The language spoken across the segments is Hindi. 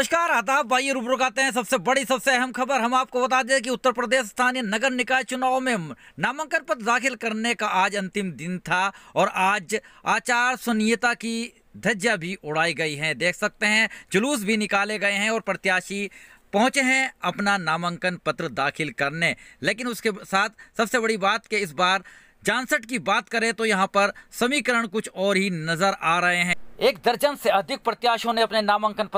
नमस्कार, आदाब भाई। रूबरू आते हैं सबसे बड़ी सबसे अहम खबर। हम आपको बता दें कि उत्तर प्रदेश स्थानीय नगर निकाय चुनाव में नामांकन पत्र दाखिल करने का आज अंतिम दिन था और आज आचार संहिता की धज्जियां भी उड़ाई गई हैं। देख सकते हैं जुलूस भी निकाले गए हैं और प्रत्याशी पहुंचे हैं अपना नामांकन पत्र दाखिल करने। लेकिन उसके साथ सबसे बड़ी बात कि इस बार जानसठ की बात करें तो यहाँ पर समीकरण कुछ और ही नजर आ रहे हैं। 1 दर्जन से अधिक प्रत्याशियों ने अपने नामांकन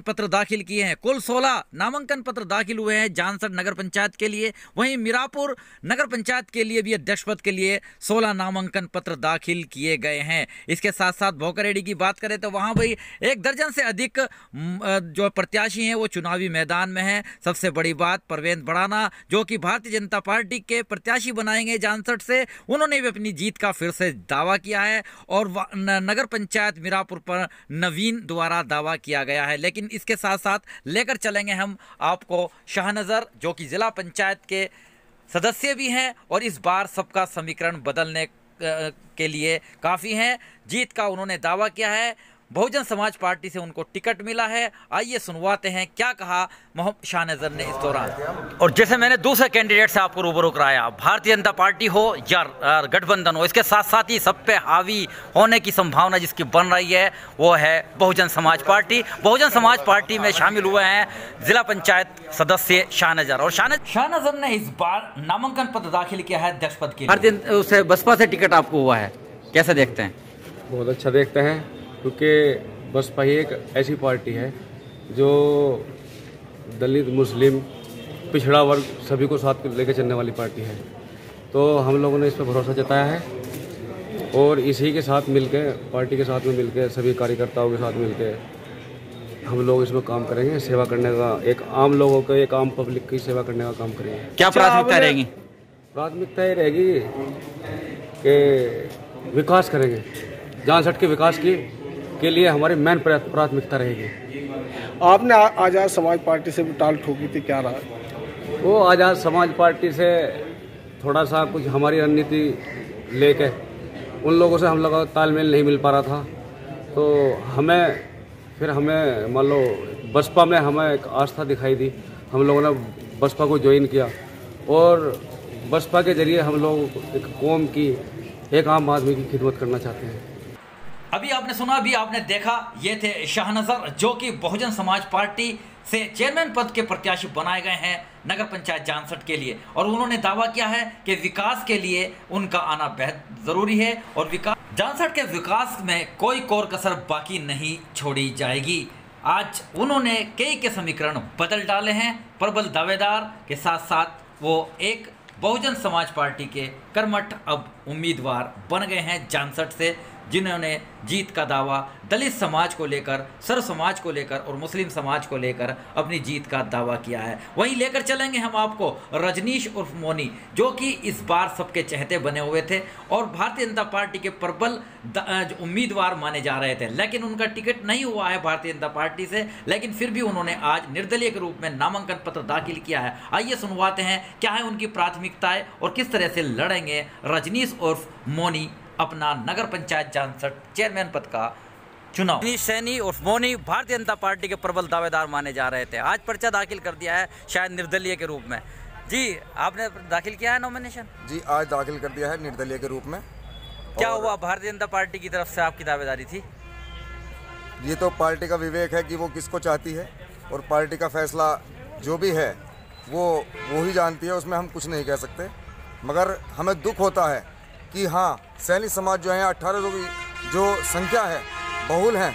पत्र दाखिल किए हैं। कुल 16 नामांकन पत्र दाखिल हुए हैं जानसठ नगर पंचायत के लिए। वहीं मीरापुर नगर पंचायत के लिए भी अध्यक्ष पद के लिए 16 नामांकन पत्र दाखिल किए गए हैं। इसके साथ साथ भोकरेडी की बात करें तो वहां भी 1 दर्जन से अधिक जो प्रत्याशी हैं वो चुनावी मैदान में हैं। सबसे बड़ी बात, परवेंद्र भड़ाना जो कि भारतीय जनता पार्टी के प्रत्याशी बनाएंगे जानसठ से, उन्होंने भी अपनी जीत का फिर से दावा किया है और नगर पंचायत मीरापुर पर नवीन द्वारा दावा किया गया है। लेकिन इसके साथ साथ लेकर चलेंगे हम आपको शाहनजर जो कि जिला पंचायत के सदस्य भी हैं और इस बार सबका समीकरण बदलने के लिए काफ़ी हैं। जीत का उन्होंने दावा किया है। बहुजन समाज पार्टी से उनको टिकट मिला है। आइए सुनवाते हैं क्या कहा मोहम्मद शाहनजर ने इस दौरान। और जैसे मैंने दूसरे कैंडिडेट से आपको रूबरू कराया, भारतीय जनता पार्टी हो या गठबंधन हो, इसके साथ साथ ही सब पे हावी होने की संभावना जिसकी बन रही है वो है बहुजन समाज पार्टी। बहुजन समाज पार्टी में शामिल हुए हैं जिला पंचायत सदस्य शाहनजर। और शाहनजर ने इस बार नामांकन पत्र दाखिल किया है अध्यक्ष पद के लिए। बसपा से टिकट आपको हुआ है, कैसे देखते हैं? बहुत अच्छा देखते हैं, क्योंकि बसपा ही एक ऐसी पार्टी है जो दलित, मुस्लिम, पिछड़ा वर्ग सभी को साथ लेकर चलने वाली पार्टी है। तो हम लोगों ने इस पर भरोसा जताया है और इसी के साथ मिलकर, पार्टी के साथ में मिलकर, सभी कार्यकर्ताओं के साथ मिलकर हम लोग इसमें काम करेंगे। सेवा करने का, एक आम लोगों को, एक आम पब्लिक की सेवा करने का काम करेंगे। क्या प्राथमिकता रहेगी? प्राथमिकता ये रहेगी कि विकास करेंगे। जानसठ के विकास के लिए हमारी मेन प्राथमिकता रहेगी। आपने आज़ाद समाज पार्टी से भी टाल ठोकी थी, क्या रहा? वो आज़ाद समाज पार्टी से थोड़ा सा कुछ हमारी रणनीति लेके उन लोगों से हम लोग का तालमेल नहीं मिल पा रहा था। तो हमें मान लो बसपा में हमें एक आस्था दिखाई दी। हम लोगों ने बसपा को ज्वाइन किया और बसपा के जरिए हम लोग एक कौम की, एक आम आदमी की खिदमत करना चाहते हैं। अभी आपने सुना, अभी आपने देखा, ये थे शाहनजर जो कि बहुजन समाज पार्टी से चेयरमैन पद के प्रत्याशी बनाए गए हैं नगर पंचायत जानसठ के लिए। और उन्होंने दावा किया है कि विकास के लिए उनका आना बेहद ज़रूरी है और जानसठ के विकास में कोई कोर कसर बाकी नहीं छोड़ी जाएगी। आज उन्होंने कई के समीकरण बदल डाले हैं। प्रबल दावेदार के साथ साथ वो एक बहुजन समाज पार्टी के कर्मठ अब उम्मीदवार बन गए हैं जानसठ से, जिन्होंने जीत का दावा दलित समाज को लेकर, सर्व समाज को लेकर और मुस्लिम समाज को लेकर अपनी जीत का दावा किया है। वहीं लेकर चलेंगे हम आपको रजनीश उर्फ मोनी जो कि इस बार सबके चहेते बने हुए थे और भारतीय जनता पार्टी के प्रबल उम्मीदवार माने जा रहे थे। लेकिन उनका टिकट नहीं हुआ है भारतीय जनता पार्टी से, लेकिन फिर भी उन्होंने आज निर्दलीय के रूप में नामांकन पत्र दाखिल किया है। आइए सुनवाते हैं क्या है उनकी प्राथमिकताएं और किस तरह से लड़ेंगे रजनीश उर्फ मोनी अपना नगर पंचायत जानसठ चेयरमैन पद का चुनाव। रजनीश सैनी उर्फ मोनी भारतीय जनता पार्टी के प्रबल दावेदार माने जा रहे थे। आज पर्चा दाखिल कर दिया है शायद निर्दलीय के रूप में। जी, आपने दाखिल किया है नॉमिनेशन? जी, आज दाखिल कर दिया है निर्दलीय के रूप में। क्या हुआ, भारतीय जनता पार्टी की तरफ से आपकी दावेदारी थी? ये तो पार्टी का विवेक है कि वो किसको चाहती है और पार्टी का फैसला जो भी है वो ही जानती है, उसमें हम कुछ नहीं कह सकते। मगर हमें दुख होता है कि हाँ, सैनिक समाज जो है 1800 की जो संख्या है, बहुल हैं,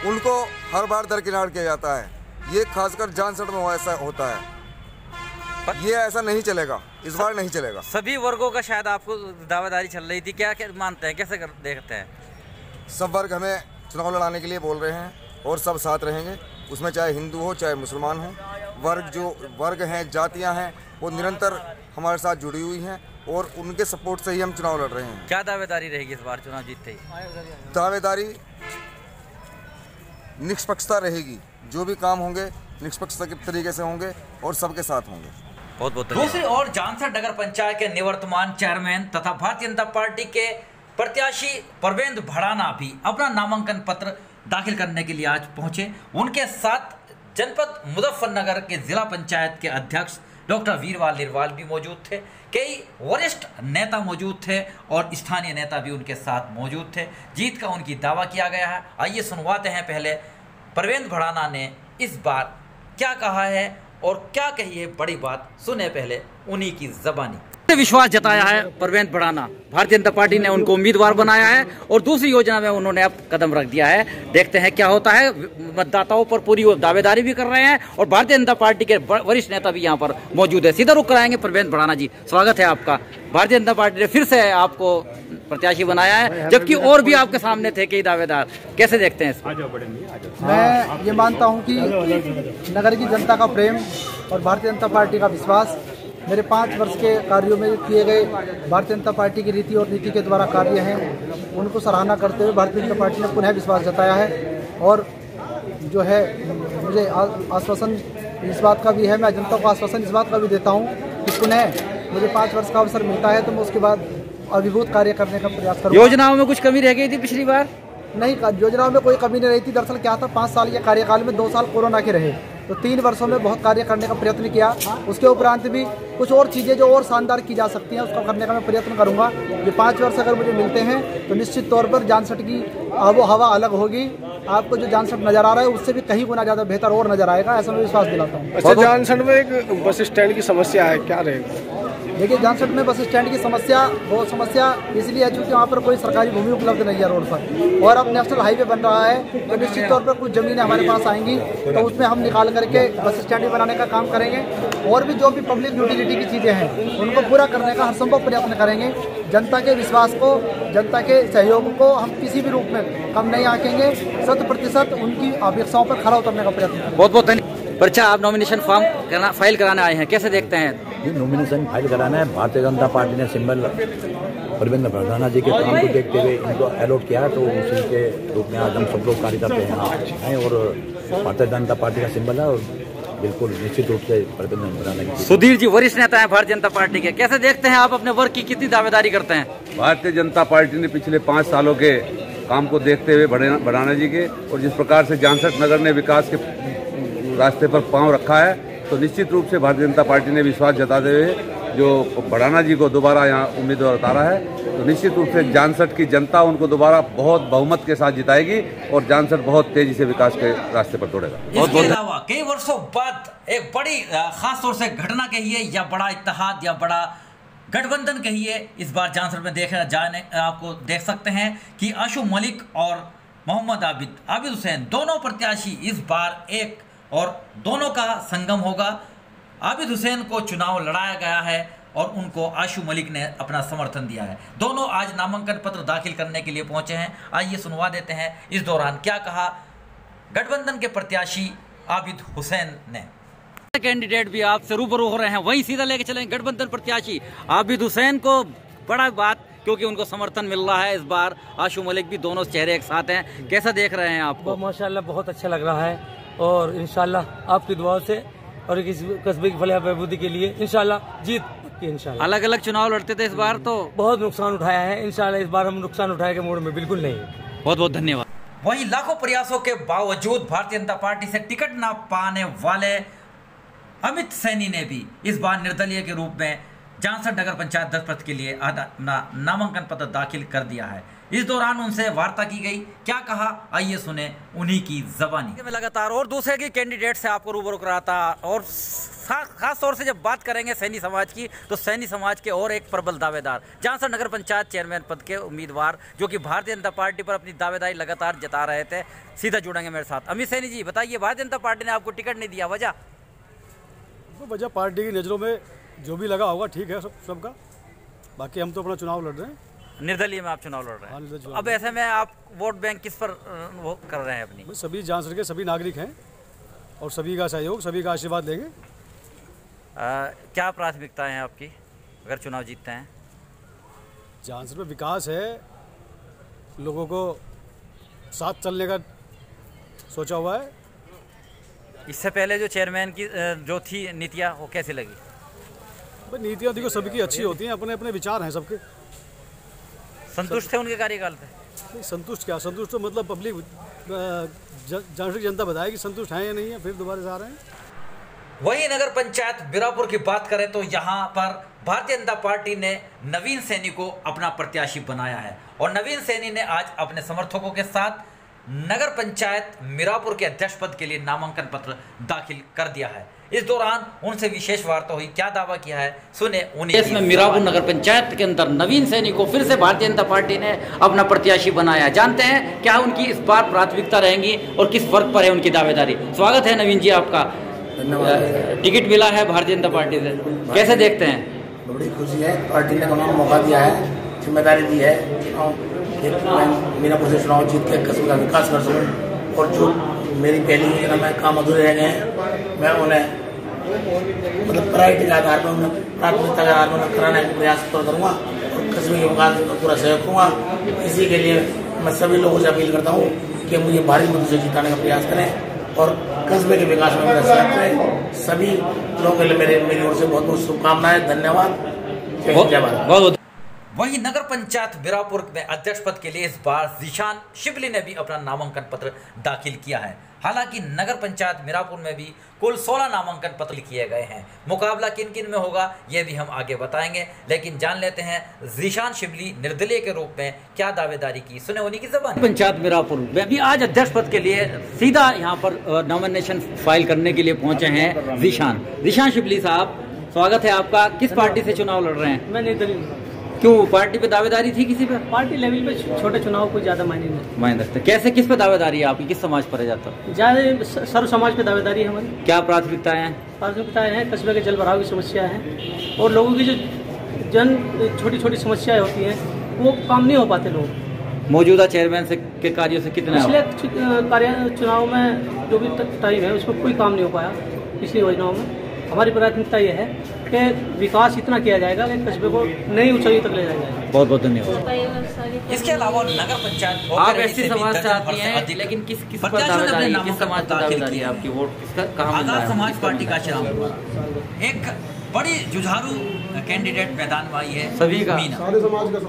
उनको हर बार दरकिनार किया जाता है। ये खासकर जानसठ में ऐसा होता है। ये ऐसा नहीं चलेगा, इस बार नहीं चलेगा। सभी वर्गों का शायद आपको दावेदारी चल रही थी, क्या मानते हैं, कैसे देखते हैं? सब वर्ग हमें चुनाव लड़ाने के लिए बोल रहे हैं और सब साथ रहेंगे, उसमें चाहे हिंदू हो चाहे मुसलमान हो। वर्ग हैं, जातियाँ हैं, वो निरंतर हमारे साथ जुड़ी हुई हैं और उनके सपोर्ट से ही हम चुनाव लड़ रहे हैं। क्या दावेदारी रहेगी इस बार चुनाव जीतते ही? दावेदारी निष्पक्षता रहेगी, जो भी काम होंगे निष्पक्ष तरीके से होंगे और सबके साथ होंगे। बहुत बहुत। दूसरी ओर जानसठ नगर पंचायत के निवर्तमान चेयरमैन तथा भारतीय जनता पार्टी के प्रत्याशी परवेंद्र भड़ाना भी अपना नामांकन पत्र दाखिल करने के लिए आज पहुंचे। उनके साथ जनपद मुजफ्फरनगर के जिला पंचायत के अध्यक्ष डॉक्टर वीरवाल निरवाल भी मौजूद थे। कई वरिष्ठ नेता मौजूद थे और स्थानीय नेता भी उनके साथ मौजूद थे। जीत का उनकी दावा किया गया है। आइए सुनवाते हैं पहले परवेंद्र भड़ाना ने इस बार क्या कहा है और क्या कही है बड़ी बात, सुने पहले उन्हीं की जबानी। विश्वास जताया है परवेंद्र भड़ाना, भारतीय जनता पार्टी ने उनको उम्मीदवार बनाया है और दूसरी योजना में उन्होंने अब कदम रख दिया है। देखते हैं क्या होता है। मतदाताओं पर पूरी दावेदारी भी कर रहे हैं और भारतीय जनता पार्टी के वरिष्ठ नेता भी यहाँ पर मौजूद है। सीधा रुख कराएंगे परवेंद्र भड़ाना जी, स्वागत है आपका। भारतीय जनता पार्टी ने फिर से आपको प्रत्याशी बनाया है, जबकि और भी आपके सामने थे कई दावेदार, कैसे देखते हैं इसको? मैं ये मानता हूँ कि नगर की जनता का प्रेम और भारतीय जनता पार्टी का विश्वास मेरे 5 वर्ष के कार्यों में किए गए भारतीय जनता पार्टी की रीति और नीति के द्वारा कार्य हैं, उनको सराहना करते हुए भारतीय जनता पार्टी ने पुनः विश्वास जताया है। और जो है मुझे आश्वासन इस बात का भी है, मैं जनता को आश्वासन इस बात का भी देता हूँ कि पुनः मुझे 5 वर्ष का अवसर मिलता है तो मैं उसके बाद अभिभूत कार्य करने का प्रयास करूँगा। योजनाओं में कुछ कमी रह गई थी पिछली बार? नहीं, योजनाओं में कोई कमी नहीं रही थी। दरअसल क्या था, 5 साल के कार्यकाल में 2 साल कोरोना के रहे, तो 3 वर्षों में बहुत कार्य करने का प्रयत्न किया। उसके उपरांत भी कुछ और चीज़ें जो और शानदार की जा सकती हैं उसका करने का मैं प्रयत्न करूंगा। ये 5 वर्ष अगर मुझे मिलते हैं तो निश्चित तौर पर जानसठ की आबो हवा अलग होगी। आपको जो जानसठ नजर आ रहा है उससे भी कहीं गुना ज़्यादा बेहतर और नजर आएगा, ऐसा मैं विश्वास दिलाता हूँ। अच्छा, जानसठ में एक बस स्टैंड की समस्या है, क्या रहेगा? देखिए, जानसठ में बस स्टैंड की समस्या वो समस्या इसलिए है क्योंकि वहाँ पर कोई सरकारी भूमि उपलब्ध नहीं है रोड पर, और अब नेशनल हाईवे बन रहा है तो निश्चित तौर पर कुछ ज़मीनें हमारे पास आएंगी तो उसमें हम निकाल करके बस स्टैंड भी बनाने का काम करेंगे। और भी जो भी पब्लिक यूटिलिटी की चीज़ें हैं उनको पूरा करने का हर संभव प्रयत्न करेंगे। जनता के विश्वास को, जनता के सहयोग को हम किसी भी रूप में कम नहीं आंकेंगे। 100% उनकी अपेक्षाओं पर खरा उतरने का प्रयत्न करेंगे। बहुत बहुत धन्यवाद। अच्छा, आप नॉमिनेशन फॉर्म फाइल कराने आए हैं, कैसे देखते हैं? ये नॉमिनेशन फाइल कराना है। भारतीय जनता पार्टी ने सिंबल परवेंद्र भड़ाना जी के काम को देखते हुए इनको अलॉट किया है, तो उसी के रूप में आज हम सब लोग कार्यकर्ता यहाँ हैं और भारतीय जनता पार्टी का सिंबल है और बिल्कुल निश्चित रूप से परवेंद्र भड़ाना जी। सुधीर जी वरिष्ठ नेता है भारतीय जनता पार्टी के, कैसे देखते हैं आप अपने वर्ग की कितनी दावेदारी करते हैं? भारतीय जनता पार्टी ने पिछले 5 सालों के काम को देखते हुए भड़ाना जी के और जिस प्रकार से जानसठ नगर ने विकास के रास्ते पर पांव रखा है, तो निश्चित रूप से भारतीय जनता पार्टी ने विश्वास जताते हुए जो भड़ाना जी को दोबारा यहाँ उम्मीदवार उतारा है, तो निश्चित रूप से जानसठ की जनता उनको दोबारा बहुत बहुमत के साथ जिताएगी और जानसठ बहुत तेजी से विकास के रास्ते पर दौड़ेगा। इसके अलावा कई वर्षों बाद एक बड़ी खास तौर से घटना कहिए या बड़ा इत्तेहाद या बड़ा गठबंधन कहिए, इस बार जानसठ में देखना जाने आपको देख सकते हैं कि आशु मलिक और मोहम्मद आबिद हुसैन दोनों प्रत्याशी इस बार एक और दोनों का संगम होगा। आबिद हुसैन को चुनाव लड़ाया गया है और उनको आशु मलिक ने अपना समर्थन दिया है। दोनों आज नामांकन पत्र दाखिल करने के लिए पहुंचे हैं। आइए सुनवा देते हैं इस दौरान क्या कहा गठबंधन के प्रत्याशी आबिद हुसैन ने। कैंडिडेट भी आपसे रूबरू हो रहे हैं, वहीं सीधा लेके चलेंगे गठबंधन प्रत्याशी आबिद हुसैन को। बड़ा बात क्योंकि उनको समर्थन मिल रहा है इस बार, आशु मलिक भी, दोनों चेहरे एक साथ हैं, कैसा देख रहे हैं आपको? माशाल्लाह बहुत अच्छा लग रहा है और इंशाल्लाह आपकी दुआओं से और इस कस्बे की फलाह बहबूदी के लिए इंशाल्लाह जीत पक्की इंशाल्लाह। अलग अलग चुनाव लड़ते थे इस बार तो बहुत नुकसान उठाया है, इंशाल्लाह इस बार हम नुकसान उठाए के मोड़ में बिल्कुल नहीं। बहुत बहुत धन्यवाद। वहीं लाखों प्रयासों के बावजूद भारतीय जनता पार्टी से टिकट न पाने वाले अमित सैनी ने भी इस बार निर्दलीय के रूप में जानसठ नगर पंचायत 10 के लिए अपना नामांकन पत्र दाखिल कर दिया है। इस दौरान उनसे वार्ता की गई, क्या कहा आइए सुने उन्हीं की जबानी में। लगातार और दूसरे की कैंडिडेट से आपको रूबरू कराता और खास तौर से जब बात करेंगे सैनी समाज की, तो सैनी समाज के और एक प्रबल दावेदार जानसठ नगर पंचायत चेयरमैन पद के उम्मीदवार जो कि भारतीय जनता पार्टी पर अपनी दावेदारी लगातार जता रहे थे, सीधा जुड़ेंगे मेरे साथ। अमित सैनी जी बताइए, भारतीय जनता पार्टी ने आपको टिकट नहीं दिया, वजह? वजह पार्टी की नज़रों में जो भी लगा होगा ठीक है सबका, बाकी हम तो अपना चुनाव लड़ रहे हैं। निर्दलीय में आप चुनाव लड़ रहे हैं, अब ऐसे में आप वोट बैंक किस पर वो कर रहे हैं अपनी? सभी जानसठ के सभी नागरिक हैं और सभी का सहयोग, सभी का आशीर्वाद लेंगे। क्या प्राथमिकताएं हैं आपकी अगर चुनाव जीतते हैं? जानसठ में विकास है, लोगों को साथ चलने का सोचा हुआ है। इससे पहले जो चेयरमैन की जो थी नीतियाँ, वो कैसी लगी? नीतियाँ देखो सभी की अच्छी होती हैं, अपने अपने विचार हैं सबके। संतुष्ट थे उनके कार्यकाल पे? नहीं, संतुष्ट क्या, संतुष्ट तो मतलब पब्लिक झांसी की जनता बताएगी संतुष्ट हैं या नहीं है, फिर दोबारा से आ रहे हैं। वही नगर पंचायत मीरापुर की बात करें तो यहाँ पर भारतीय जनता पार्टी ने नवीन सैनी को अपना प्रत्याशी बनाया है और नवीन सैनी ने आज अपने समर्थकों के साथ नगर पंचायत मीरापुर के अध्यक्ष पद के लिए नामांकन पत्र दाखिल कर दिया है। इस दौरान उनसे विशेष वार्ता हुई, क्या दावा किया है सुने उन्हीं। इसमें मीरापुर नगर पंचायत के अंदर नवीन सैनी को फिर से भारतीय जनता पार्टी ने अपना प्रत्याशी बनाया। जानते हैं क्या उनकी इस बार प्राथमिकता रहेंगी और किस वर्ग पर है उनकी दावेदारी। स्वागत है नवीन जी आपका। टिकट मिला है भारतीय जनता पार्टी से, कैसे देखते हैं? बड़ी खुशी है, पार्टी ने हमें मौका दिया है, जिम्मेदारी दी है। मीरापुर से चुनाव जीत के कस्बे का विकास कर सकूँ और जो मेरी पहली योजना में काम अधूरे रह गए हैं मैं उन्हें मतलब प्रायोरिटी के आधार पर उन्हें प्राथमिकता के आधार पर उन्हें कराने का प्रयास करूँगा और कस्बे के विकास में पूरा सहयोग करूँगा। इसी के लिए मैं सभी लोगों से अपील करता हूँ कि मुझे भारी मतों से जिताने का प्रयास करें और कस्बे के विकास में मेरा साथ करें। सभी लोगों के लिए मेरी ओर से बहुत बहुत शुभकामनाएं। धन्यवाद। वहीं नगर पंचायत मीरापुर में अध्यक्ष पद के लिए इस बार जीशान शिबली ने भी अपना नामांकन पत्र दाखिल किया है। हालांकि नगर पंचायत मीरापुर में भी कुल 16 नामांकन पत्र किए गए हैं। मुकाबला किन किन में होगा ये भी हम आगे बताएंगे, लेकिन जान लेते हैं जीशान शिबली निर्दलीय के रूप में क्या दावेदारी की, सुने उन्हीं की ज़बान। पंचायत मीरापुर में भी आज अध्यक्ष पद के लिए सीधा यहाँ पर नॉमिनेशन फाइल करने के लिए पहुंचे हैं जीशान शिबली साहब। स्वागत है आपका। किस पार्टी से चुनाव लड़ रहे हैं? मैं निर्दलीय। क्यों, पार्टी पे दावेदारी थी किसी पे? पार्टी लेवल पे छोटे चुनाव कोई ज्यादा मायने रखते। कैसे, किस पे दावेदारी है आपकी, किस समाज पर है जाता? ज्यादा सर्व समाज पे दावेदारी है हमारी। क्या प्राथमिकताएं हैं? प्राथमिकताएं हैं कस्बे के जल भराव की समस्या है और लोगों की जो छोटी छोटी समस्याएं होती हैं वो काम नहीं हो पाते लोग। मौजूदा चेयरमैन से के कार्यों से कितने पिछले चुनाव में जो भी टाइम है उसमें कोई काम नहीं हो पाया पिछली योजनाओं में। हमारी प्राथमिकता ये है कि विकास इतना किया जाएगा कि कस्बे को नई ऊंचाई तक ले जाया जाएगा। बहुत बहुत धन्यवाद। इसके अलावा नगर पंचायत आप ऐसी समाज से आती हैं, लेकिन किस समाज दाखिल की आपकी वोट किसका, कहाँ? आजाद समाज पार्टी का चुनाव एक बड़ी जुझारू कैंडिडेट मैदान में आई है सभी का। मीना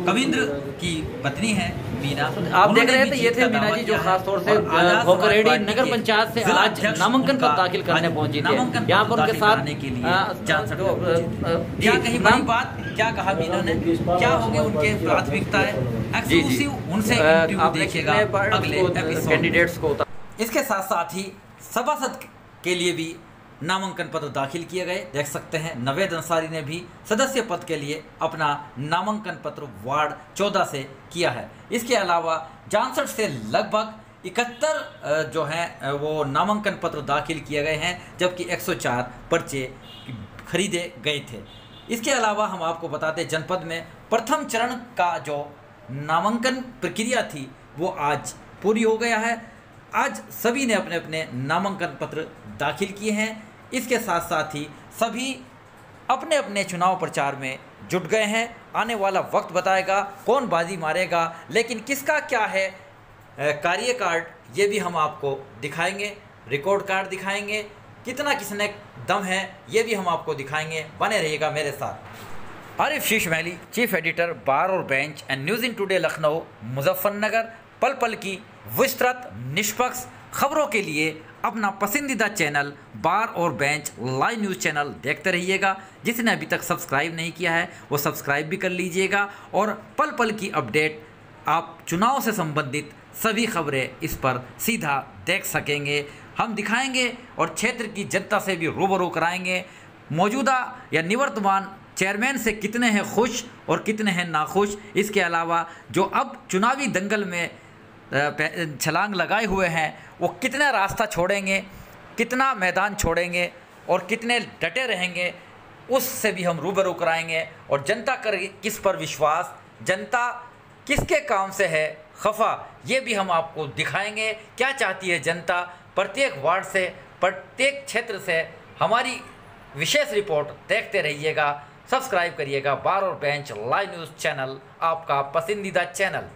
कविंद्र की पत्नी है मीना। आप देख रहे थे, ये थे मीना जी जो खासतौर से भोकरेडी नगर पंचायत से आज नामांकन पत्र दाखिल करने पहुंची थी। यहाँ पर उनके साथ क्या कही बड़ी बात, क्या कहा मीना ने, क्या होंगे उनके प्राथमिकताएं, उनसे आप देखिएगा अगले कैंडिडेट्स को। इसके साथ साथ ही सभासद के लिए भी नामांकन पत्र दाखिल किए गए। देख सकते हैं नवेद अंसारी ने भी सदस्य पद के लिए अपना नामांकन पत्र वार्ड 14 से किया है। इसके अलावा 64 से लगभग 71 जो हैं वो नामांकन पत्र दाखिल किए गए हैं, जबकि 104 पर्चे खरीदे गए थे। इसके अलावा हम आपको बताते जनपद में प्रथम चरण का जो नामांकन प्रक्रिया थी वो आज पूरी हो गया है। आज सभी ने अपने अपने नामांकन पत्र दाखिल किए हैं। इसके साथ साथ ही सभी अपने अपने चुनाव प्रचार में जुट गए हैं। आने वाला वक्त बताएगा कौन बाजी मारेगा, लेकिन किसका क्या है कार्य कार्ड ये भी हम आपको दिखाएंगे, रिकॉर्ड कार्ड दिखाएंगे, कितना किसने दम है ये भी हम आपको दिखाएंगे। बने रहिएगा मेरे साथ। आरिफ शीश महली, चीफ एडिटर, बार और bench and news in today Lucknow Muzaffarnagar. पल पल की विस्तृत निष्पक्ष खबरों के लिए अपना पसंदीदा चैनल बार और बेंच लाइव न्यूज़ चैनल देखते रहिएगा। जिसने अभी तक सब्सक्राइब नहीं किया है वो सब्सक्राइब भी कर लीजिएगा और पल पल की अपडेट आप चुनाव से संबंधित सभी खबरें इस पर सीधा देख सकेंगे। हम दिखाएंगे और क्षेत्र की जनता से भी रूबरू कराएंगे मौजूदा या निवर्तमान चेयरमैन से कितने हैं खुश और कितने हैं नाखुश। इसके अलावा जो अब चुनावी दंगल में छलांग लगाए हुए हैं वो कितना रास्ता छोड़ेंगे, कितना मैदान छोड़ेंगे और कितने डटे रहेंगे, उससे भी हम रूबरू कराएंगे। और जनता कर किस पर विश्वास, जनता किसके काम से है खफा, ये भी हम आपको दिखाएंगे। क्या चाहती है जनता प्रत्येक वार्ड से, प्रत्येक क्षेत्र से। हमारी विशेष रिपोर्ट देखते रहिएगा, सब्सक्राइब करिएगा बार और बेंच लाइव न्यूज़ चैनल, आपका पसंदीदा चैनल।